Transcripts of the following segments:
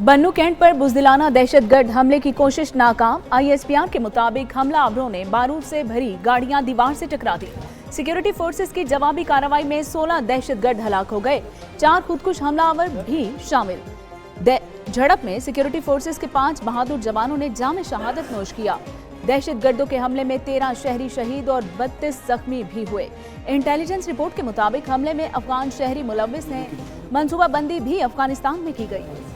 बन्नू cantt पर बुज़दिलाना दहशतगर्द हमले की कोशिश नाकाम। ISPR के मुताबिक हमलावरों ने बारूद से भरी गाड़ियां दीवार से टकरा दी। सिक्योरिटी फोर्सेस की जवाबी कार्रवाई में 16 दहशतगर्द हलाक हो गए, 4 खुदकुश हमलावर भी शामिल। झड़प में सिक्योरिटी फोर्सेस के 5 बहादुर जवानों ने जामे शहादत नोश किया। दहशतगर्दों के हमले में 13 शहरी शहीद और 32 जख्मी भी हुए। इंटेलिजेंस रिपोर्ट के मुताबिक हमले में अफगान शहरी मुलव्विस हैं। मंसूबाबंदी भी अफगानिस्तान में की गई।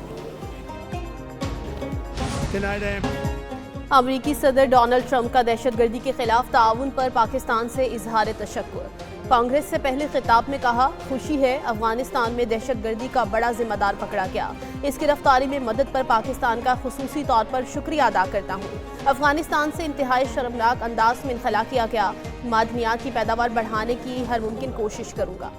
अमरीकी सदर डोनाल्ड ट्रंप का दहशतगर्दी के खिलाफ ताउन पर पाकिस्तान से इजहार तशक्कुर। कांग्रेस से पहले खिताब में कहा, खुशी है अफगानिस्तान में दहशतगर्दी का बड़ा जिम्मेदार पकड़ा गया। इस गिरफ्तारी में मदद पर पाकिस्तान का खुसूसी तौर पर शुक्रिया अदा करता हूँ। अफगानिस्तान से इंतहाई शर्मनाक अंदाज में इनखला किया गया। मादनियात की पैदावार बढ़ाने की हर मुमकिन कोशिश करूँगा।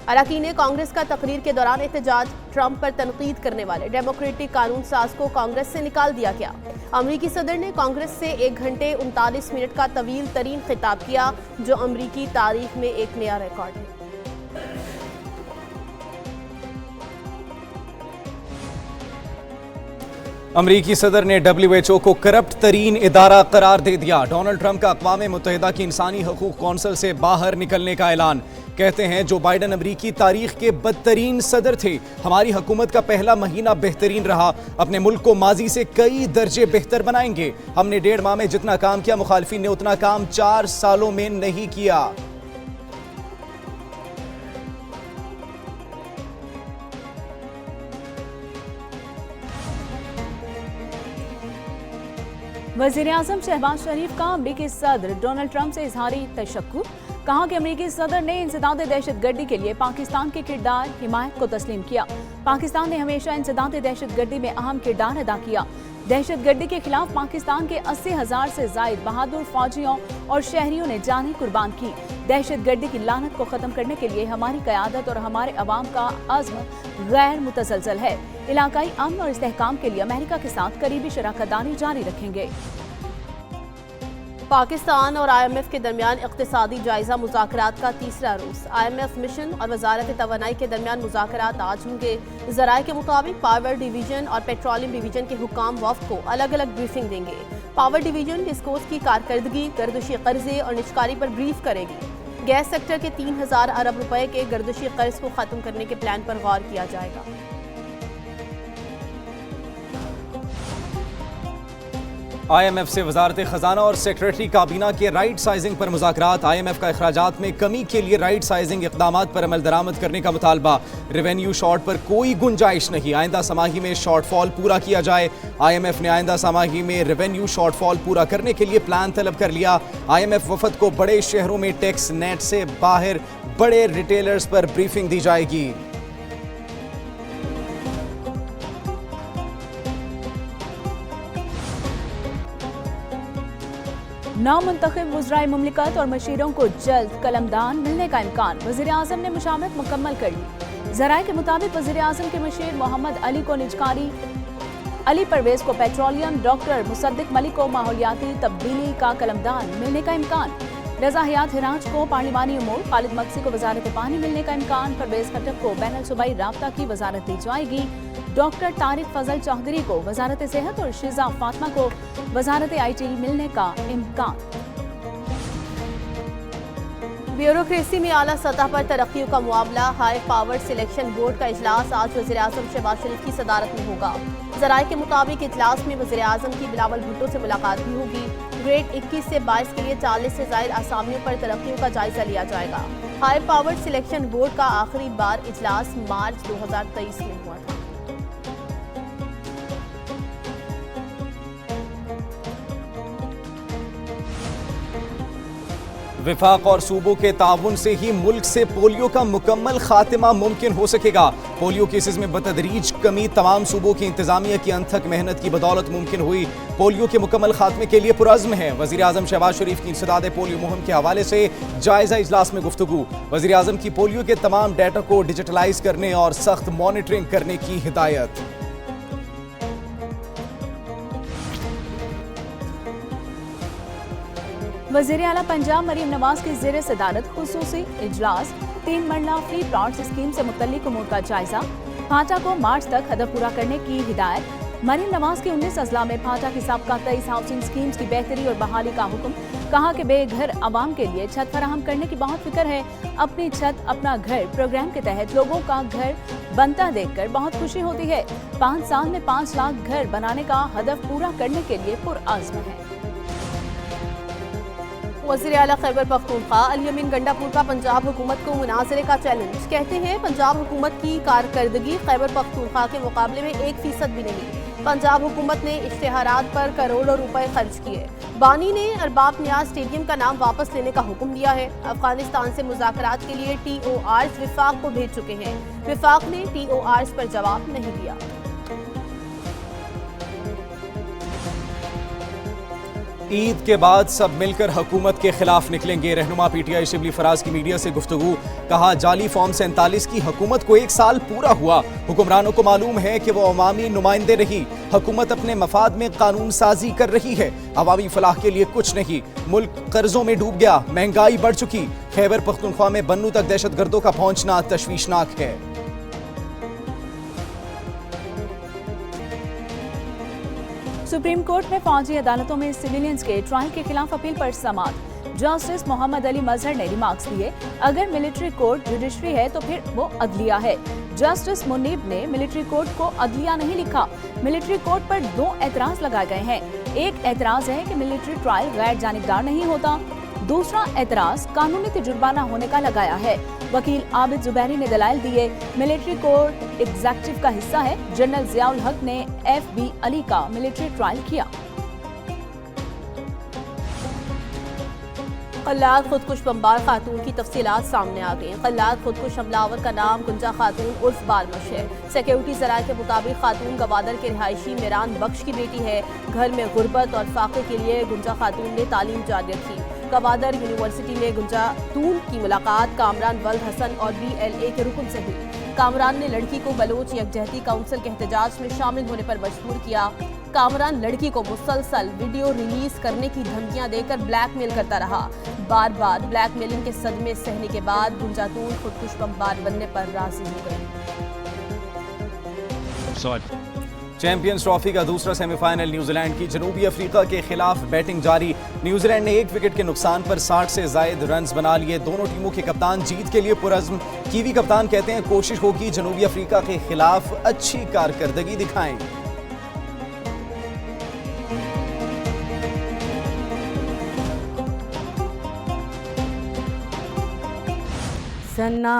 अरकान कांग्रेस का तकरीर के दौरान एहतजाज। ट्रंप पर तनकीद करने वाले डेमोक्रेटिक कानून साज को कांग्रेस से निकाल दिया गया। अमरीकी सदर ने कांग्रेस से 1 घंटे 39 मिनट का तवील तरीन खिताब किया, जो अमरीकी तारीख में एक नया रिकॉर्ड है। अमरीकी सदर ने WHO को करप्ट तरीन इदारा करार दे दिया। डोनाल्ड ट्रंप का अक़वाम मुत्तहिदा की इंसानी हकूक़ कौंसिल से बाहर निकलने का ऐलान। कहते हैं जो बाइडन अमरीकी तारीख के बदतरीन सदर थे। हमारी हुकूमत का पहला महीना बेहतरीन रहा। अपने मुल्क को माजी से कई दर्जे बेहतर बनाएंगे। हमने 1.5 माह में जितना काम किया, मुखालिफिन ने उतना काम 4 सालों में नहीं किया। वज़ीर-ए-आज़म शहबाज शरीफ का अमरीकी सदर डोनाल्ड ट्रंप से इजहारी तशक्कुर। कहा कि अमरीकी सदर ने इंसदाद दहशतगर्दी के लिए पाकिस्तान के किरदार हिमायत को तस्लीम किया। पाकिस्तान ने हमेशा इंसदाद दहशतगर्दी में अहम किरदार अदा किया। दहशतगर्दी के खिलाफ पाकिस्तान के 80,000 से जायद बहादुर फौजियों और शहरियों ने जानें कुर्बान की। दहशतगर्दी की लानत को खत्म करने के लिए हमारी क़यादत और हमारे अवाम का अज़्म गैर मुतसलसल है। इलाकाई अमन और इस्तेहकाम के लिए अमेरिका के साथ करीबी शराकतदारी जारी रखेंगे। पाकिस्तान और IMF के दरमियान इक़्तिसादी जायजा मुज़ाकरात का तीसरा रोज़। IMF मिशन और वजारत तवानाई के दरमियान मुज़ाकरात आज होंगे। ज़राए के मुताबिक पावर डिवीजन और पेट्रोलियम डिवीजन के हुक्काम वफ़द को अलग अलग ब्रीफिंग देंगे। पावर डिवीजन डिस्कोस की कारकर्दगी, गर्दिशी कर्जे और निचकारी पर ब्रीफ करेगी। गैस सेक्टर के 3000 अरब रुपए के गर्दिशी कर्ज को ख़त्म करने के प्लान पर गौर किया जाएगा। IMF से वजारत खजाना और सेक्रेटरी काबीना के राइट साइजिंग पर मुज़ाकरात। IMF का अखराजात में कमी के लिए राइट साइजिंग इक़दामात पर अमल दरामद करने का मुतालबा। रेवेन्यू शॉर्ट पर कोई गुंजाइश नहीं। आइंदा समाही में शॉर्टफॉल पूरा किया जाए। IMF ने आइंदा समाही में रेवेन्यू शॉर्टफॉल पूरा करने के लिए प्लान तलब कर लिया। IMF वफद को बड़े शहरों में टैक्स नेट से बाहर बड़े रिटेलर्स पर ब्रीफिंग दी जाएगी। नामुंतखब वज़राए मुमलिकत और मशीरों को जल्द कलमदान मिलने का इम्कान। वज़ीर-ए-आज़म ने मुशावरत मुकम्मल कर ली। ज़राए के मुताबिक वज़ीर-ए-आज़म के मशीर मोहम्मद अली को निजकारी, अली परवेज़ को पेट्रोलियम, डॉक्टर मुसद्दिक मलिक को माहौलियाती तब्दीली का कलमदान मिलने का इम्कान। रज़ा हयात हिराज को पार्लिमानी उमूर, खालिद मक्सी को वजारत पानी मिलने का इम्कान। परवेज़ खट्टक को बैनुल सूबाई राब्ता की वजारत दी जाएगी। डॉक्टर तारिक फजल चौधरी को वजारत सेहत और शिजा फातिमा को वजारत IT मिलने का इम्कान। ब्यूरोक्रेसी में आला सतह पर तरक्कियों का मुआवला। हाई पावर सिलेक्शन बोर्ड का इजलास आज वज़ीर-ए-आज़म शहबाज शरीफ की सदारत में होगा। ज़राए के मुताबिक इजलास में वज़ीर-ए-आज़म की बिलावल भुट्टो से मुलाकात भी होगी। ग्रेड 21 से 22 के लिए 40 से ज़ायद आसामियों पर तरक्कियों का जायजा लिया जाएगा। हाई पावर सिलेक्शन बोर्ड का आखिरी बार इजलास मार्च 2023 में हुआ था। विफाक और सूबों के ताउन से ही मुल्क से पोलियो का मुकम्मल खात्मा मुमकिन हो सकेगा। पोलियो केसेस में बतदरीज कमी तमाम सूबों की इंतजामिया की अनथक मेहनत की बदौलत मुमकिन हुई। पोलियो के मुकम्मल खात्मे के लिए पुरज़्म है। वज़ीर-ए-आज़म शहबाज शरीफ की इंसदाद पोलियो मुहिम के हवाले से जायजा इजलास में गुफ्तगू। वज़ीर-ए-आज़म की पोलियो के तमाम डाटा को डिजिटलाइज करने और सख्त मॉनिटरिंग करने की हिदायत। वज़ीर आला पंजाब मरीम नवाज की ज़ेर सदारत खुसूसी इजलास। 3 मरला फ्री प्लॉट्स स्कीम से मुतल्लिक उमूर का जायजा। भाटा को मार्च तक हदफ पूरा करने की हिदायत। मरीम नवाज की 19 अजला में फाटा की सबका 23 हाउसिंग स्कीम्स की बेहतरी और बहाली का हुक्म। कहा कि बेघर आवाम के लिए छत फराहम करने की बहुत फिक्र है। अपनी छत अपना घर प्रोग्राम के तहत लोगों का घर बनता देखकर बहुत खुशी होती है। 5 साल में 5 लाख घर बनाने का हदफ पूरा करने के लिए पुरअज़्म है। वज़ीर आला खैबर पख्तूनख्वा अली अमीन गंडापुर का पंजाब हुकूमत को मुनाजरे का चैलेंज। कहते हैं पंजाब हुकूमत की कारकर्दगी खैबर पख्तूनख्वा के मुकाबले में 1% भी नहीं। पंजाब हुकूमत ने इश्तिहारात पर करोड़ों रुपए खर्च किए। बानी ने अरबाब नियाज स्टेडियम का नाम वापस लेने का हुक्म दिया है। अफगानिस्तान से मुज़ाकरात के लिए TORs विफाक को भेज चुके हैं। विफाक ने TORs पर जवाब नहीं दिया। ईद के बाद सब मिलकर हुकूमत के खिलाफ निकलेंगे। रहनुमा PTI शिबली फराज की मीडिया से गुफ्तगू। कहा जाली फॉर्म 47 की हुकूमत को 1 साल पूरा हुआ। हुक्मरानों को मालूम है कि वो अवामी नुमाइंदे रही। हुकूमत अपने मफाद में कानून साजी कर रही है, अवामी फलाह के लिए कुछ नहीं। मुल्क कर्जों में डूब गया, महंगाई बढ़ चुकी। खैबर पख्तूनख्वा में बन्नू तक दहशतगर्दों का पहुंचना तशवीशनाक है। सुप्रीम कोर्ट में फौजी अदालतों में सिविलियंस के ट्रायल के खिलाफ अपील पर समाअत। जस्टिस मोहम्मद अली मजहर ने रिमार्क्स दिए, अगर मिलिट्री कोर्ट जुडिशरी है तो फिर वो अदलिया है। जस्टिस मुनीब ने मिलिट्री कोर्ट को अदलिया नहीं लिखा। मिलिट्री कोर्ट पर 2 एतराज लगाए गए हैं। एक एतराज है कि मिलिट्री ट्रायल गैर जानिबदार नहीं होता। दूसरा एतराज कानूनी तजुर्बा होने का लगाया है। वकील आबिद जुबैरी ने दलाइल दिए, मिलिट्री कोर्ट एग्जीक्यूटिव का हिस्सा है। जनरल जियाउल हक ने FB अली का मिलिट्री ट्रायल किया। कल्लाद खुदकुश बमबार खातून की तफसीलात सामने आ गई। कल्लाद खुदकुश हमलावर का नाम गुंजा खातून उर्फ बालमश है। सिक्योरिटी जराये के मुताबिक खातून गवादर के रिहायशी मिरान बख्श की बेटी है। घर में गुर्बत और फाके के लिए गुंजा खातून ने तालीम जारी रखी। गवादर यूनिवर्सिटी में गुंजा खातून की मुलाकात कामरान वल्द हसन और BLA के रुकन से हुई। कामरान ने लड़की को बलोच यकजहती काउंसिल के एहतजाज में शामिल होने पर मजबूर किया। कामरान लड़की को मुसलसल वीडियो रिलीज करने की धमकियां देकर ब्लैकमेल करता रहा। बार बार ब्लैकमेलिंग के सदमे सहने के बाद गुंजातून खुदकुश बमबार बनने पर राजी हो गई। चैंपियंस ट्रॉफी का दूसरा सेमीफाइनल न्यूजीलैंड की जनूबी अफ्रीका के खिलाफ बैटिंग जारी। न्यूजीलैंड ने 1 विकेट के नुकसान पर 60 से जायद रन्स बना लिए। दोनों टीमों के कप्तान जीत के लिए पुरअज़्म। कीवी कप्तान कहते हैं कोशिश होगी जनूबी अफ्रीका के खिलाफ अच्छी कारकर्दगी दिखाएं। सना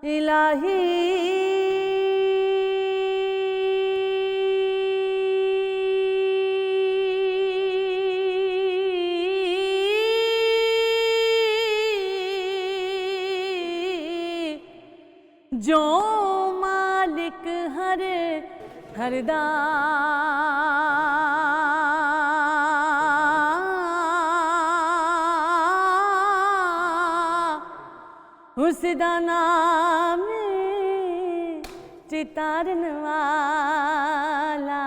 इलाही जो मालिक हरदा उसदा नाम चितारन वाला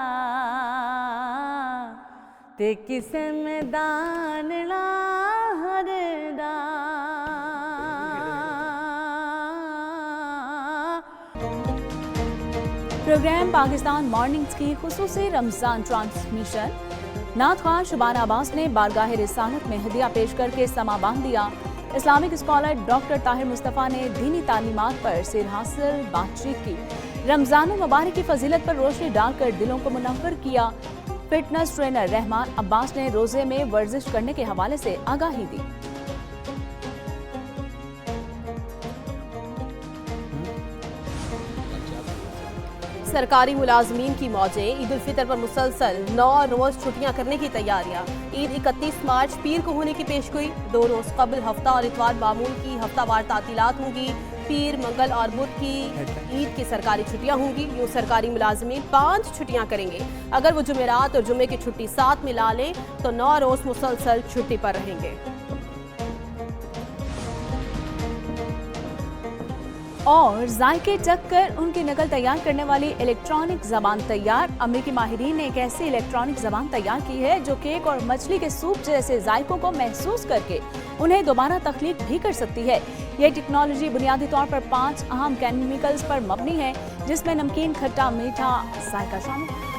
ते किसे मैदान हरदा। प्रोग्राम पाकिस्तान मॉर्निंग्स की खुसूसी रमजान ट्रांसमिशन। नात ख्वां शुबाना अब्बास ने बारगाह रिसालत में हदिया पेश करके समा बांध दिया। Islamic scholar doctor Tahir Mustafa ने दीनी तालीमात पर सिर हासिल बातचीत की। रमजान मुबारक की फजीलत पर रोशनी डालकर दिलों को मुनव्वर किया। फिटनेस ट्रेनर रहमान अब्बास ने रोजे में वर्जिश करने के हवाले से आगाही दी। सरकारी मुलाजमीन की मौजें। ईद उल फितर पर मुसलसल 9 रोज छुट्टियां करने की तैयारियां। ईद 31 मार्च पीर को होने की पेशगोई। 2 रोज कबल हफ्ता और इतवार मामूल की हफ्तावार तातीलात होंगी। पीर, मंगल और बुध की ईद की सरकारी छुट्टियां होंगी। यूँ सरकारी मुलाजमीन 5 छुट्टियां करेंगे। अगर वो जुमेरात और जुमे की छुट्टी साथ मिला लें तो 9 रोज मुसलसल छुट्टी पर रहेंगे। और जायके चख कर उनकी नकल तैयार करने वाली इलेक्ट्रॉनिक जबान तैयार। अमेरिकी माहिरीन ने एक ऐसी इलेक्ट्रॉनिक जबान तैयार की है जो केक और मछली के सूप जैसे जायकों को महसूस करके उन्हें दोबारा तख्लीक भी कर सकती है। यह टेक्नोलॉजी बुनियादी तौर पर 5 अहम केमिकल्स पर मबनी है, जिसमें नमकीन, खट्टा, मीठा जायका शामिल है।